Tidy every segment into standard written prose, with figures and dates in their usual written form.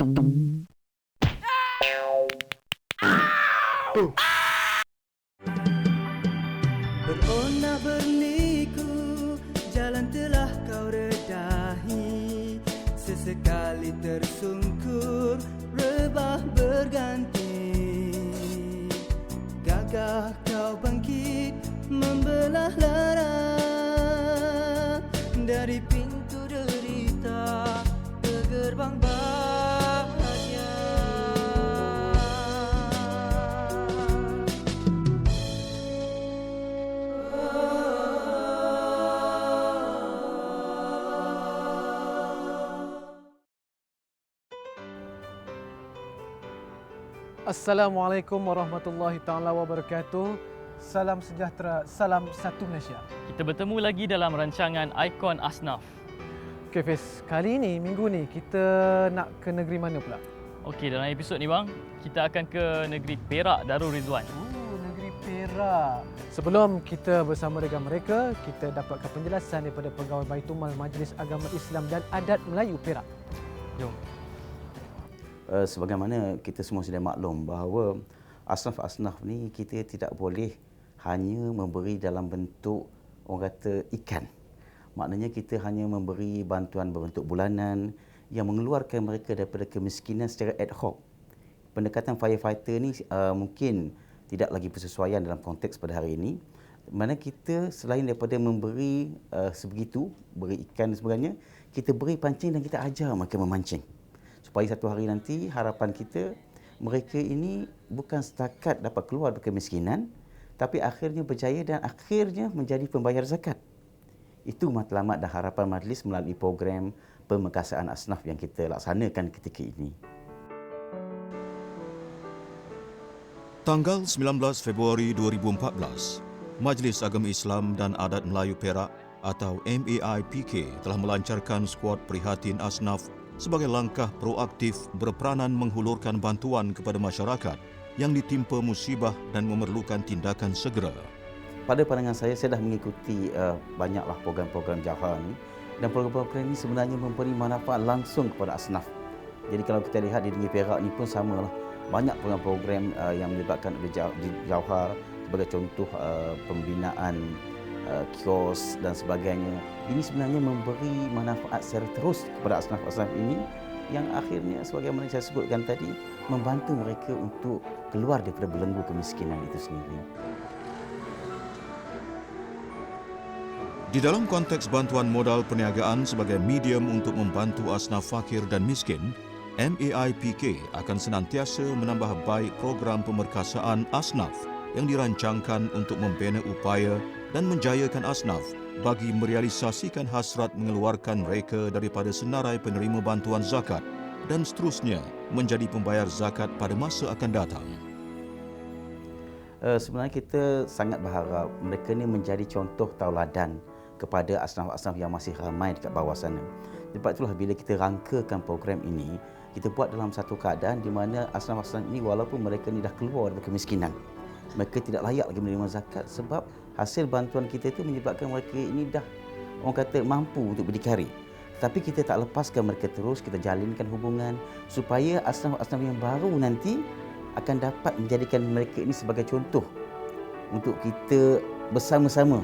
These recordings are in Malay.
Berona berliku, jalan telah kau redahi. Sesekali tersungkur, rebah berganti. Gagah kau bangkit, membelah lara. Dari pintu derita ke gerbang bahagia. Assalamualaikum warahmatullahi taala wabarakatuh. Salam sejahtera, salam satu Malaysia. Kita bertemu lagi dalam rancangan Ikon Asnaf. Okey Fiz, kali ini, minggu ni kita nak ke negeri mana pula? Okey, dalam episod ni bang, kita akan ke negeri Perak Darul Rizwan. Negeri Perak. Sebelum kita bersama dengan mereka, kita dapatkan penjelasan daripada Pegawai Baitumal Majlis Agama Islam dan Adat Melayu Perak. Jom. Sebagaimana kita semua sudah maklum bahawa asnaf-asnaf ni kita tidak boleh hanya memberi dalam bentuk orang kata ikan. Maknanya kita hanya memberi bantuan berbentuk bulanan yang mengeluarkan mereka daripada kemiskinan secara ad hoc. Pendekatan firefighter ni mungkin tidak lagi bersesuaian dalam konteks pada hari ini. Mana kita selain daripada memberi sebegitu, beri ikan dan sebagainya, kita beri pancing dan kita ajar mereka memancing. Supaya satu hari nanti harapan kita mereka ini bukan setakat dapat keluar dari kemiskinan, tapi akhirnya berjaya dan akhirnya menjadi pembayar zakat. Itu matlamat dan harapan majlis melalui program pemekasaan asnaf yang kita laksanakan ketika ini. Tanggal 19 Februari 2014, Majlis Agama Islam dan Adat Melayu Perak atau MAIPK telah melancarkan skuad prihatin asnaf sebagai langkah proaktif berperanan menghulurkan bantuan kepada masyarakat yang ditimpa musibah dan memerlukan tindakan segera. Pada pandangan saya dah mengikuti banyaklah program-program Jauhar ni, dan program-program ini sebenarnya memberi manfaat langsung kepada asnaf. Jadi kalau kita lihat di negeri Perak ni pun samalah. Banyak program-program yang melibatkan Jauhar sebagai contoh pembinaan kios dan sebagainya. Ini sebenarnya memberi manfaat secara terus kepada asnaf-asnaf ini yang akhirnya sebagaimana saya sebutkan tadi membantu mereka untuk keluar daripada belenggu kemiskinan itu sendiri. Di dalam konteks bantuan modal perniagaan sebagai medium untuk membantu asnaf fakir dan miskin, MAIPK akan senantiasa menambah baik program pemerkasaan asnaf yang dirancangkan untuk membina upaya dan menjayakan asnaf bagi merealisasikan hasrat mengeluarkan mereka daripada senarai penerima bantuan zakat dan seterusnya menjadi pembayar zakat pada masa akan datang. Sebenarnya kita sangat berharap mereka ni menjadi contoh tauladan kepada asnaf-asnaf yang masih ramai dekat bawah sana. Sebab itulah bila kita rangkakan program ini, kita buat dalam satu keadaan di mana asnaf-asnaf ini walaupun mereka ni dah keluar dari kemiskinan, mereka tidak layak lagi menerima zakat sebab hasil bantuan kita itu menyebabkan mereka ini dah orang kata mampu untuk berdikari. Tapi kita tak lepaskan mereka terus, kita jalinkan hubungan supaya asnaf-asnaf yang baru nanti akan dapat menjadikan mereka ini sebagai contoh untuk kita bersama-sama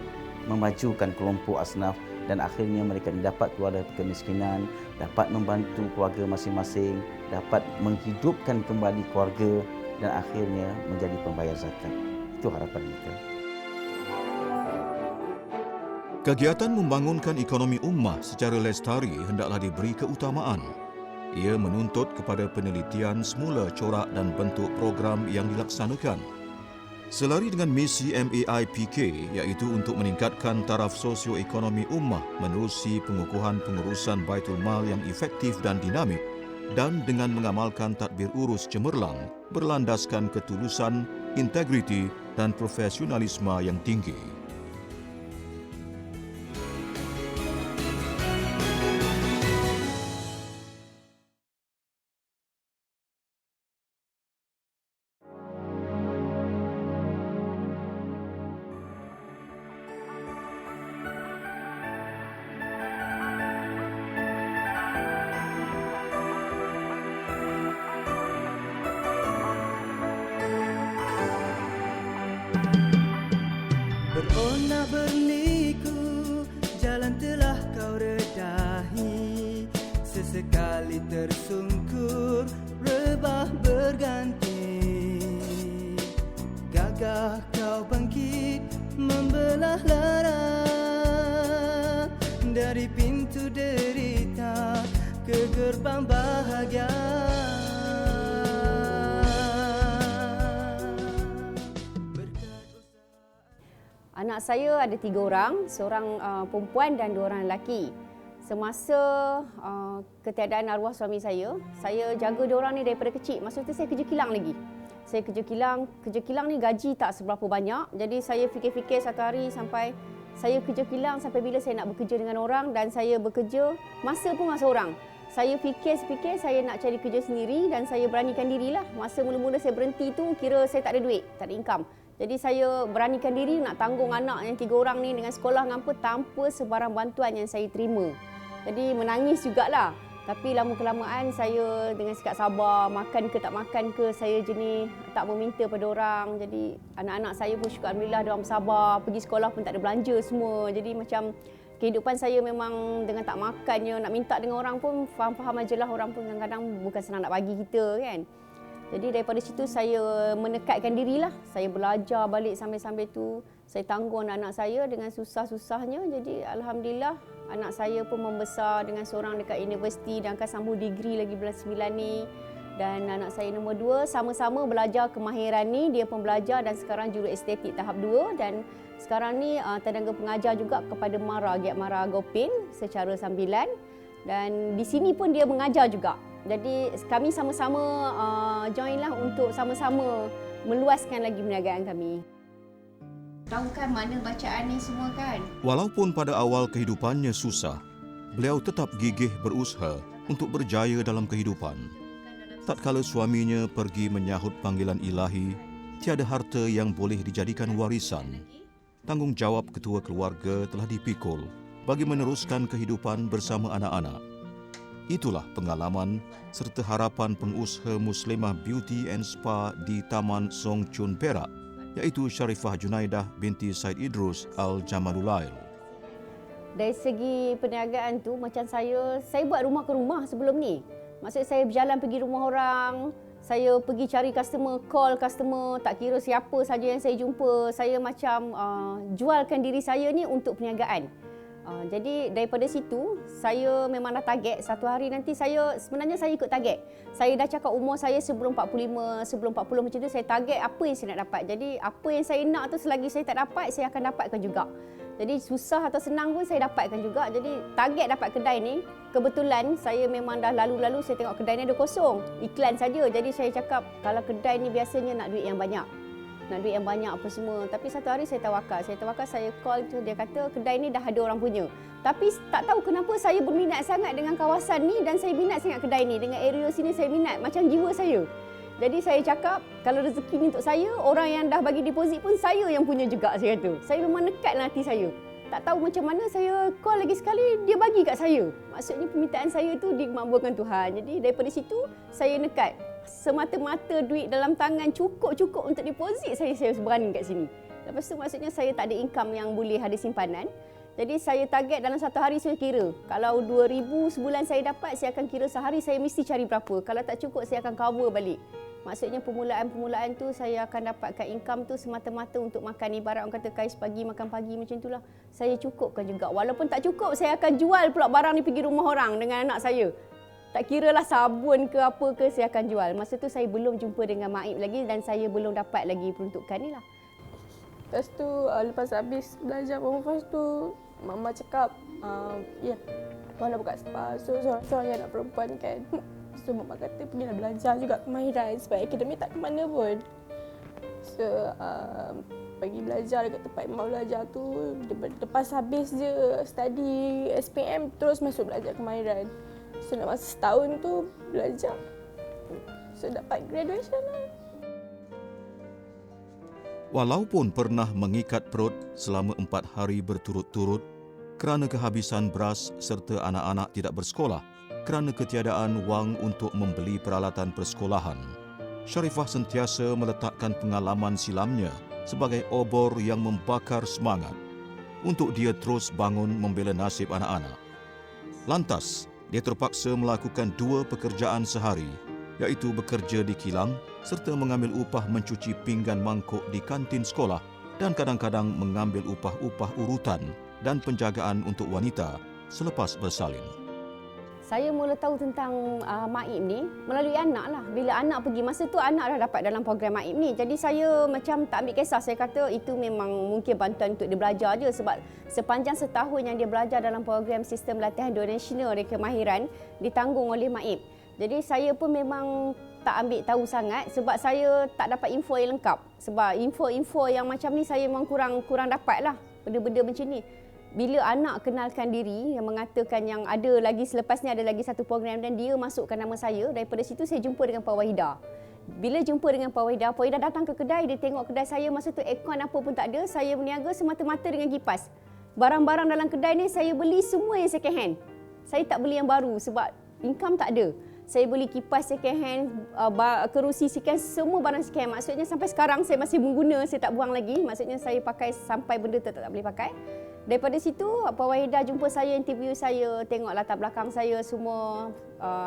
memajukan kelompok asnaf dan akhirnya mereka ini dapat keluar dari kemiskinan, dapat membantu keluarga masing-masing, dapat menghidupkan kembali keluarga dan akhirnya menjadi pembayar zakat. Itu harapan kita. Kegiatan membangunkan ekonomi ummah secara lestari hendaklah diberi keutamaan. Ia menuntut kepada penelitian semula corak dan bentuk program yang dilaksanakan. Selari dengan misi MAIPK iaitu untuk meningkatkan taraf sosioekonomi ummah menerusi pengukuhan pengurusan Baitul Mal yang efektif dan dinamik dan dengan mengamalkan tadbir urus cemerlang berlandaskan ketulusan, integriti dan profesionalisme yang tinggi. Oh nak berliku, jalan telah kau redahi. Sesekali tersungkur, rebah berganti. Gagah kau bangkit, membelah lara. Dari pintu derita ke gerbang bahagia. Anak saya ada 3 orang, seorang perempuan dan 2 orang lelaki. Semasa ketiadaan arwah suami saya jaga 2 orang ni daripada kecil. Masa tu saya kerja kilang lagi. Saya kerja kilang ni gaji tak seberapa banyak. Jadi saya fikir-fikir satu hari sampai saya kerja kilang sampai bila saya nak bekerja dengan orang, dan saya bekerja masa orang. Saya fikir saya nak cari kerja sendiri dan saya beranikan dirilah. Masa mula-mula saya berhenti tu kira saya tak ada duit, tak ada income. Jadi saya beranikan diri nak tanggung anak yang 3 orang ni dengan sekolah tanpa sebarang bantuan yang saya terima. Jadi menangis jugalah. Tapi lama-kelamaan saya dengan sikap sabar, makan ke tak makan ke, saya jenis tak meminta pada orang. Jadi anak-anak saya pun syukur alhamdulillah dia orang bersabar, pergi sekolah pun tak ada belanja semua. Jadi macam kehidupan saya memang dengan tak makannya, nak minta dengan orang pun faham-faham ajalah, orang pun kadang-kadang bukan senang nak bagi kita kan. Jadi daripada situ saya menekatkan dirilah. Saya belajar balik sambil-sambil tu. Saya tanggung anak-anak saya dengan susah-susahnya. Jadi alhamdulillah anak saya pun membesar dengan seorang dekat universiti dan akan sambung degree lagi bulan 9 ni. Dan anak saya nombor 2 sama-sama belajar kemahiran ni. Dia pun belajar dan sekarang juru estetik tahap 2. Dan sekarang ni tenaga pengajar juga kepada Giat Mara Gopin secara sambilan. Dan di sini pun dia mengajar juga. Jadi kami sama-sama joinlah untuk sama-sama meluaskan lagi perniagaan kami. Tahu kan mana bacaan ni semua kan? Walaupun pada awal kehidupannya susah, beliau tetap gigih berusaha untuk berjaya dalam kehidupan. Tatkala suaminya pergi menyahut panggilan ilahi, tiada harta yang boleh dijadikan warisan. Tanggungjawab ketua keluarga telah dipikul bagi meneruskan kehidupan bersama anak-anak. Itulah pengalaman serta harapan pengusaha Muslimah Beauty and Spa di Taman Song Chun Perak, iaitu Sharifah Junaidah binti Said Idrus Al-Jamalulail. Dari segi perniagaan tu macam saya buat rumah ke rumah sebelum ni. Maksud saya berjalan pergi rumah orang, saya pergi cari customer, call customer, tak kira siapa saja yang saya jumpa. Saya macam jualkan diri saya ni untuk perniagaan. Jadi daripada situ saya memang dah target satu hari nanti sebenarnya saya ikut target. Saya dah cakap umur saya sebelum 45, sebelum 40 macam tu saya target apa yang saya nak dapat. Jadi apa yang saya nak tu selagi saya tak dapat, saya akan dapatkan juga. Jadi susah atau senang pun saya dapatkan juga. Jadi target dapat kedai ni, kebetulan saya memang dah lalu-lalu saya tengok kedai ni ada kosong. Iklan saja. Jadi saya cakap kalau kedai ni biasanya nak duit yang banyak. Nak duit yang banyak apa semua. Tapi satu hari saya tawakal. Saya call tu, dia kata kedai ni dah ada orang punya. Tapi tak tahu kenapa saya berminat sangat dengan kawasan ni dan saya minat sangat kedai ni. Dengan area sini saya minat macam jiwa saya. Jadi saya cakap kalau rezeki ni untuk saya, orang yang dah bagi deposit pun saya yang punya juga, saya kata. Saya memang nekatlah hati saya. Tak tahu macam mana saya call lagi sekali, dia bagi kat saya. Maksudnya permintaan saya tu dimakbulkan Tuhan. Jadi daripada situ saya nekat. Semata-mata duit dalam tangan cukup untuk deposit saya berani kat sini. Lepas tu maksudnya saya tak ada income yang boleh ada simpanan. Jadi saya target dalam satu hari saya kira. Kalau 2,000 sebulan saya dapat, saya akan kira sehari saya mesti cari berapa. Kalau tak cukup, saya akan cover balik. Maksudnya permulaan tu saya akan dapatkan income tu semata-mata untuk makan. Ibarat orang kata kais pagi, makan pagi macam itulah. Saya cukupkan juga. Walaupun tak cukup, saya akan jual pula barang ni pergi rumah orang dengan anak saya. Tak kiralah sabun ke apa ke, saya akan jual. Masa tu saya belum jumpa dengan Mak Aib lagi dan saya belum dapat lagi peruntukan ni lah. Lepas tu, lepas habis belajar perempuan tu, Mama cakap, Mama nak buka spa. So, seorang anak perempuan kan. So, Mama kata pergilah belajar juga kemahiran sebab akademik tak ke mana pun. So, pergi belajar dekat tempat Mama belajar tu. Lepas habis je study SPM, terus masuk belajar kemahiran. So, nak masa setahun tu belajar. So, dapat graduation lah. Walaupun pernah mengikat perut selama 4 hari berturut-turut kerana kehabisan beras serta anak-anak tidak bersekolah kerana ketiadaan wang untuk membeli peralatan persekolahan, Sharifah sentiasa meletakkan pengalaman silamnya sebagai obor yang membakar semangat untuk dia terus bangun membela nasib anak-anak. Lantas, dia terpaksa melakukan 2 pekerjaan sehari, iaitu bekerja di kilang serta mengambil upah mencuci pinggan mangkuk di kantin sekolah dan kadang-kadang mengambil upah-upah urutan dan penjagaan untuk wanita selepas bersalin. Saya mula tahu tentang MAIP ni melalui anak lah. Bila anak pergi, masa tu anak dah dapat dalam program MAIP ni. Jadi saya macam tak ambil kisah. Saya kata itu memang mungkin bantuan untuk dia belajar je. Sebab sepanjang setahun yang dia belajar dalam program sistem latihan dua nasional dan kemahiran ditanggung oleh MAIP. Jadi saya pun memang tak ambil tahu sangat sebab saya tak dapat info yang lengkap. Sebab info-info yang macam ni saya memang kurang dapat lah. Benda-benda macam ni. Bila anak kenalkan diri yang mengatakan yang ada lagi selepas ni ada lagi satu program dan dia masukkan nama saya, daripada situ saya jumpa dengan Pak Wahidah. Bila jumpa dengan Pak Wahidah datang ke kedai, dia tengok kedai saya masa tu aircon apa pun tak ada, saya berniaga semata-mata dengan kipas. Barang-barang dalam kedai ni saya beli semua yang second hand. Saya tak beli yang baru sebab income tak ada. Saya beli kipas second hand, kerusi second hand, semua barang second hand. Maksudnya sampai sekarang saya masih mengguna, saya tak buang lagi. Maksudnya saya pakai sampai benda tu tak boleh pakai. Daripada situ, Pak Wahidah jumpa saya, interview saya, tengok latar belakang saya semua,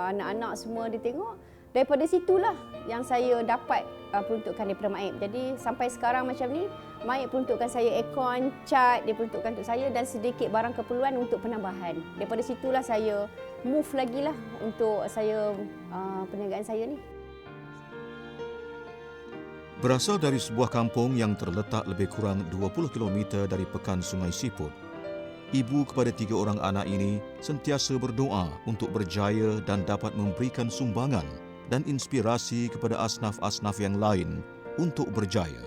anak-anak semua dia tengok. Daripada situlah yang saya dapat peruntukan daripada MAIP. Jadi sampai sekarang macam ni, MAIP peruntukan saya aircon, cat, dia peruntukkan untuk saya dan sedikit barang keperluan untuk penambahan. Daripada situlah saya move lagi lah untuk saya perniagaan saya ni. Berasal dari sebuah kampung yang terletak lebih kurang 20 km dari pekan Sungai Siput, ibu kepada 3 orang anak ini sentiasa berdoa untuk berjaya dan dapat memberikan sumbangan dan inspirasi kepada asnaf-asnaf yang lain untuk berjaya.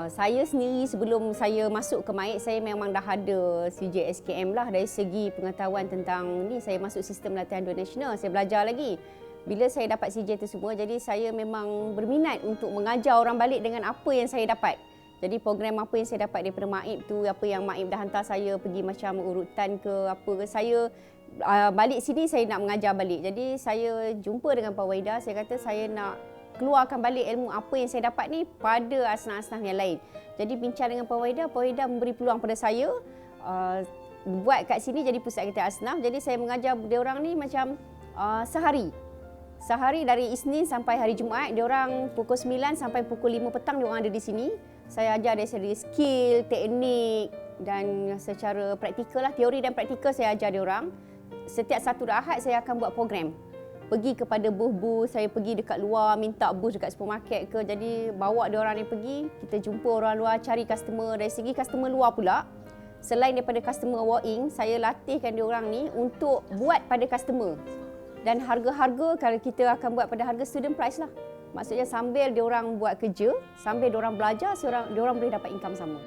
Saya sendiri sebelum saya masuk ke MAIP, saya memang dah ada CJSKM lah dari segi pengetahuan tentang ni. Saya masuk sistem latihan dua nasional, saya belajar lagi. Bila saya dapat CJ itu semua, jadi saya memang berminat untuk mengajar orang balik dengan apa yang saya dapat. Jadi program apa yang saya dapat daripada MAIP tu, apa yang MAIP dah hantar saya pergi macam urutan ke apa ke, saya balik sini saya nak mengajar balik. Jadi saya jumpa dengan Pak Wahidah, saya kata saya nak keluarkan balik ilmu apa yang saya dapat ni pada asnaf-asnaf yang lain. Jadi bincang dengan Pak Wahidah memberi peluang pada saya buat kat sini jadi pusat aktiviti asnaf. Jadi saya mengajar dia orang ni macam Sehari dari Isnin sampai hari Jumaat, diorang pukul 9 sampai pukul 5 petang diorang ada di sini. Saya ajar dari segi skill, teknik dan secara praktikal lah, teori dan praktikal saya ajar diorang. Setiap satu Ahad saya akan buat program. Pergi kepada booth-booth, saya pergi dekat luar, minta booth dekat supermarket ke. Jadi bawa diorang ni pergi, kita jumpa orang luar, cari customer. Dari segi customer luar pula, selain daripada customer walk-in, saya latihkan diorang ni untuk buat pada customer. Dan harga-harga kalau kita akan buat pada harga student price lah. Maksudnya sambil diorang buat kerja, sambil diorang belajar, diorang boleh dapat income sama.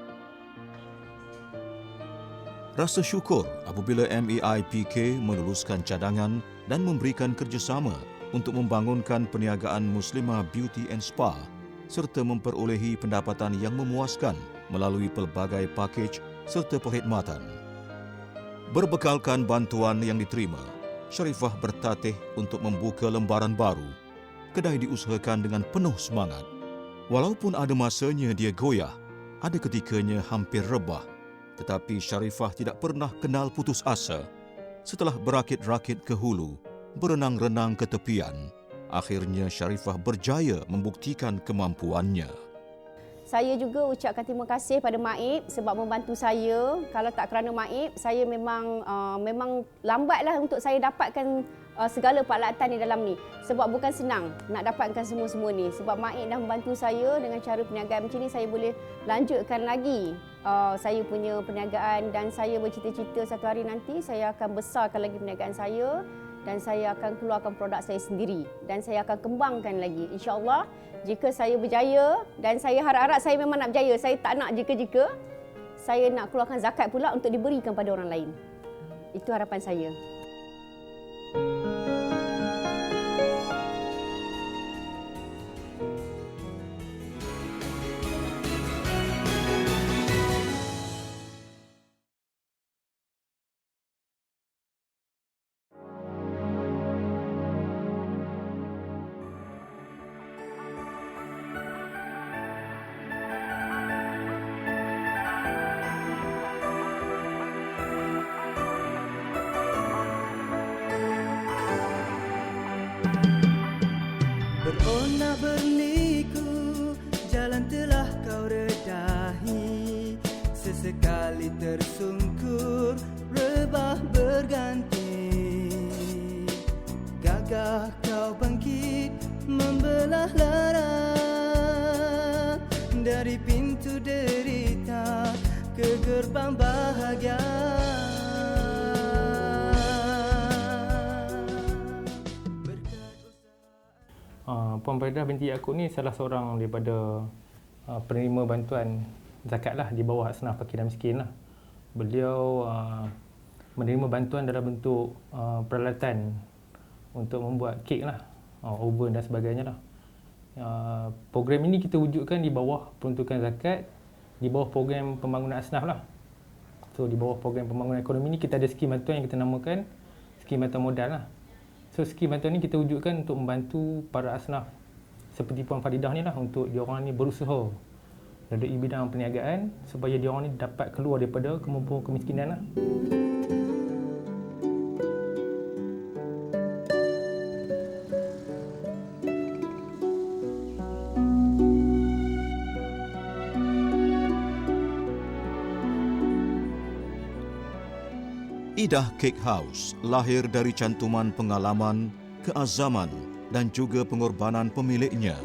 Rasa syukur apabila MAIPK meluluskan cadangan dan memberikan kerjasama untuk membangunkan perniagaan Muslimah Beauty and Spa serta memperolehi pendapatan yang memuaskan melalui pelbagai pakej serta perkhidmatan. Berbekalkan bantuan yang diterima, Sharifah bertatih untuk membuka lembaran baru. Kedai diusahakan dengan penuh semangat. Walaupun ada masanya dia goyah, ada ketikanya hampir rebah. Tetapi Sharifah tidak pernah kenal putus asa. Setelah berakit-rakit ke hulu, berenang-renang ke tepian, akhirnya Sharifah berjaya membuktikan kemampuannya. Saya juga ucapkan terima kasih pada MAIP sebab membantu saya. Kalau tak kerana MAIP, saya memang lambatlah untuk saya dapatkan segala peralatan di dalam ni. Sebab bukan senang nak dapatkan semua-semua ni. Sebab MAIP dah membantu saya dengan cara perniagaan macam ni, saya boleh lanjutkan lagi saya punya perniagaan dan saya bercita-cita satu hari nanti saya akan besarkan lagi perniagaan saya dan saya akan keluarkan produk saya sendiri dan saya akan kembangkan lagi. InsyaAllah jika saya berjaya dan saya harap-harap saya memang nak berjaya. Saya tak nak jika-jika. Saya nak keluarkan zakat pula untuk diberikan pada orang lain. Itu harapan saya. Sesekali tersungkur, rebah berganti. Gagah kau bangkit, membelah lara. Dari pintu derita ke gerbang bahagia. Puan Farida binti Yaakob ni salah seorang daripada penerima bantuan zakat lah di bawah asnaf fakir dan miskin lah. Beliau menerima bantuan dalam bentuk peralatan untuk membuat kek lah, oven dan sebagainya lah. Program ini kita wujudkan di bawah peruntukan zakat, di bawah program pembangunan asnaf lah. So di bawah program pembangunan ekonomi ni kita ada skim bantuan yang kita namakan skim bantuan modal lah. So skim bantuan ni kita wujudkan untuk membantu para asnaf seperti Puan Faridah ni lah, untuk diorang ni berusaha dari bidang perniagaan supaya diorang ni dapat keluar daripada kemampuan kemiskinan lah. Idah Cake House lahir dari cantuman pengalaman, keazaman dan juga pengorbanan pemiliknya,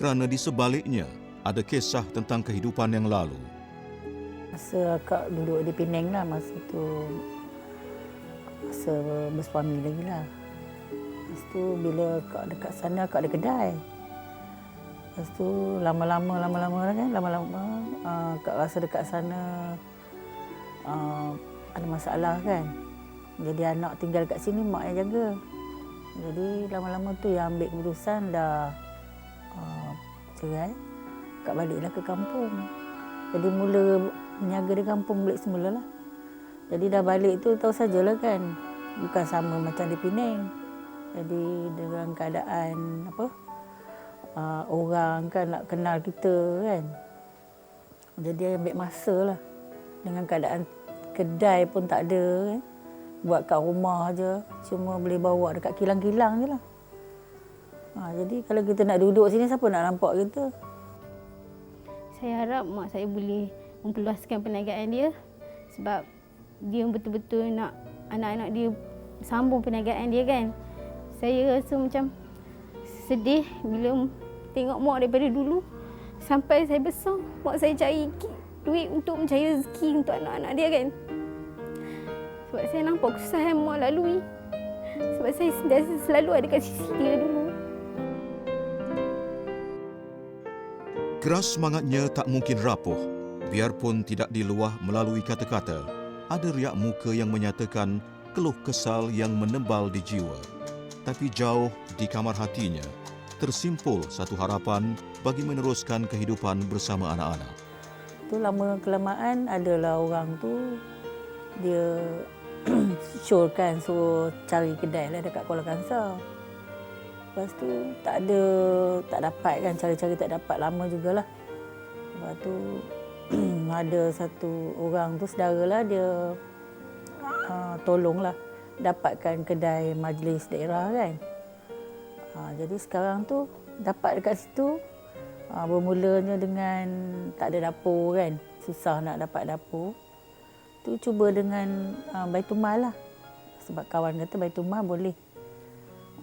kerana di sebaliknya ada kisah tentang kehidupan yang lalu. Masa akak duduk di Penang lah, masa tu masa bersuami lagi lah. Lepas tu bila akak dekat sana, akak ada kedai. Lepas tu lama-lama akak rasa dekat sana ada masalah kan. Jadi anak tinggal kat sini, mak yang jaga. Jadi lama-lama tu yang ambil keputusan dah cerai. Akak baliklah ke kampung. Jadi mula menjaga di kampung balik semula lah. Jadi dah balik tu tahu sajalah kan, bukan sama macam di Penang. Jadi dengan keadaan orang kan nak kenal kita kan. Jadi ambil masa lah. Dengan keadaan kedai pun tak ada kan. Buat kat rumah je, cuma boleh bawa dekat kilang-kilang je lah. Jadi kalau kita nak duduk sini, siapa nak nampak kita? Saya harap mak saya boleh memperluaskan perniagaan dia, sebab dia betul-betul nak anak-anak dia sambung perniagaan dia kan. Saya rasa macam sedih bila tengok mak daripada dulu sampai saya besar, mak saya cari duit untuk mencari rezeki untuk anak-anak dia kan. Sebab saya nampak kesusahan mak lalui. Sebab saya selalu ada kat sisi dia dulu. Keras semangatnya tak mungkin rapuh. Biarpun tidak diluah melalui kata-kata, ada riak muka yang menyatakan keluh kesal yang menebal di jiwa. Tapi jauh di kamar hatinya, tersimpul satu harapan bagi meneruskan kehidupan bersama anak-anak. Tu lama kelamaan adalah orang tu dia syorkan suruh cari kedai lah dekat Kuala Kangsar. Lepas tu tak dapat kan, cari-cari tak dapat, lama jugalah. Lepas tu ada satu orang tu saudara lah, dia tolonglah dapatkan kedai majlis daerah kan. Jadi sekarang tu dapat dekat situ. Bermulanya dengan tak ada dapur kan, susah nak dapat dapur. Tu cuba dengan Baitulmal lah. Sebab kawan kata Baitulmal boleh.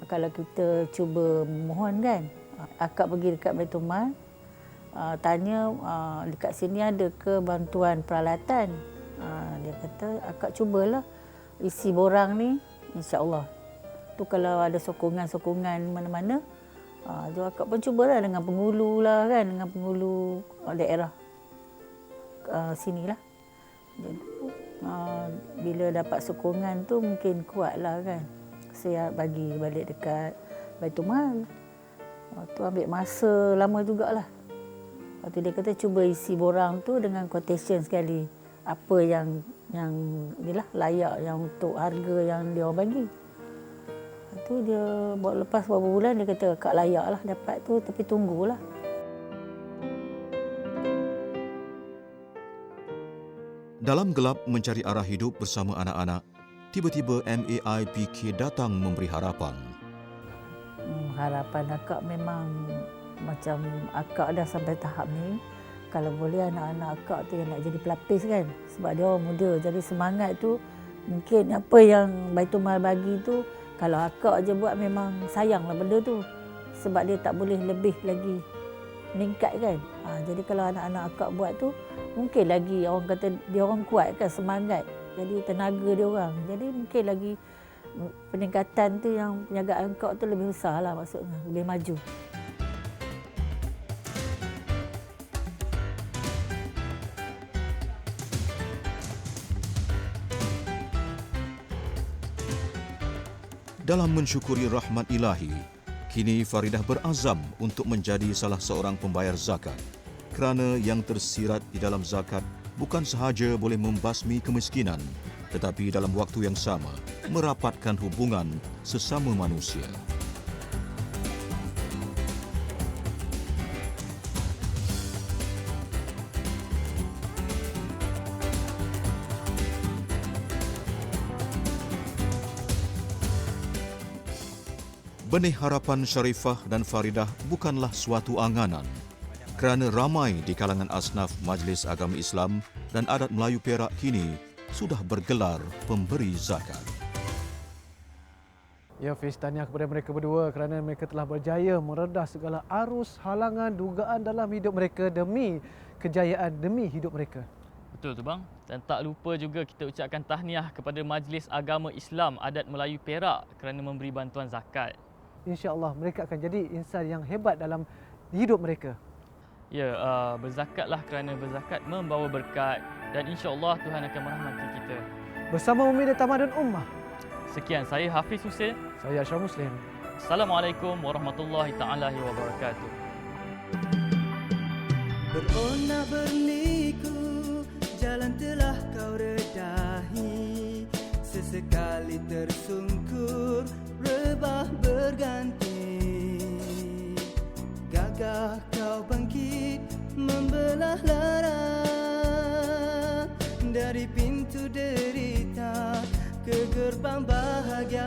Kalau kita cuba mohon kan. Akak pergi dekat Baitulmal, tanya dekat sini ada ke bantuan peralatan. Dia kata akak cubalah isi borang ni, insya-Allah. Tu kalau ada sokongan-sokongan mana-mana, akak pun cubalah dengan penghulu lah kan, dengan penghulu daerah sinilah. Jadi bila dapat sokongan tu mungkin kuatlah kan. Saya bagi balik dekat Baitulmal. Tu ambil masa lama jugalah. Lepas tu dia kata cuba isi borang tu dengan quotation sekali. Apa yang inilah layak yang untuk harga yang dia orang bagi. Lepas tu dia lepas beberapa bulan dia kata kak layak lah dapat tu, tapi tunggulah. Dalam gelap mencari arah hidup bersama anak-anak, tiba-tiba MAIPK datang memberi harapan. Harapan akak memang macam akak dah sampai tahap ni, kalau boleh anak-anak akak tu yang nak jadi pelapis kan. Sebab dia orang muda, jadi semangat tu mungkin apa yang Baitul Mal bagi tu, kalau akak je buat memang sayanglah benda tu. Sebab dia tak boleh lebih lagi meningkat kan. Jadi kalau anak-anak akak buat tu, mungkin lagi orang kata dia orang kuat kan, semangat. Jadi tenaga dia orang. Jadi mungkin lagi peningkatan tu yang penjagaan akak tu lebih besar lah maksudnya, lebih maju. Dalam mensyukuri rahmat ilahi, kini Faridah berazam untuk menjadi salah seorang pembayar zakat. Kerana yang tersirat di dalam zakat bukan sahaja boleh membasmi kemiskinan, tetapi dalam waktu yang sama merapatkan hubungan sesama manusia. Benih harapan Sharifah dan Faridah bukanlah suatu anganan, kerana ramai di kalangan asnaf Majlis Agama Islam dan Adat Melayu Perak kini sudah bergelar pemberi zakat. Ya, Fiz, tahniah kepada mereka berdua kerana mereka telah berjaya meredah segala arus, halangan, dugaan dalam hidup mereka demi kejayaan, demi hidup mereka. Betul tu bang. Dan tak lupa juga kita ucapkan tahniah kepada Majlis Agama Islam Adat Melayu Perak kerana memberi bantuan zakat. InsyaAllah mereka akan jadi insan yang hebat dalam hidup mereka. Ya, berzakatlah kerana berzakat membawa berkat dan insya-Allah Tuhan akan merahmati kita. Bersama Umi dan Tamadun Ummah. Sekian, saya Hafiz Hussein. Saya Asyar Muslim. Assalamualaikum warahmatullahi taala wabarakatuh. Berona berliku, jalan telah kau redahi. Sesekali tersungkur, rebah berganti. Gagah kau bangkit, membelah lara. Dari pintu derita ke gerbang bahagia.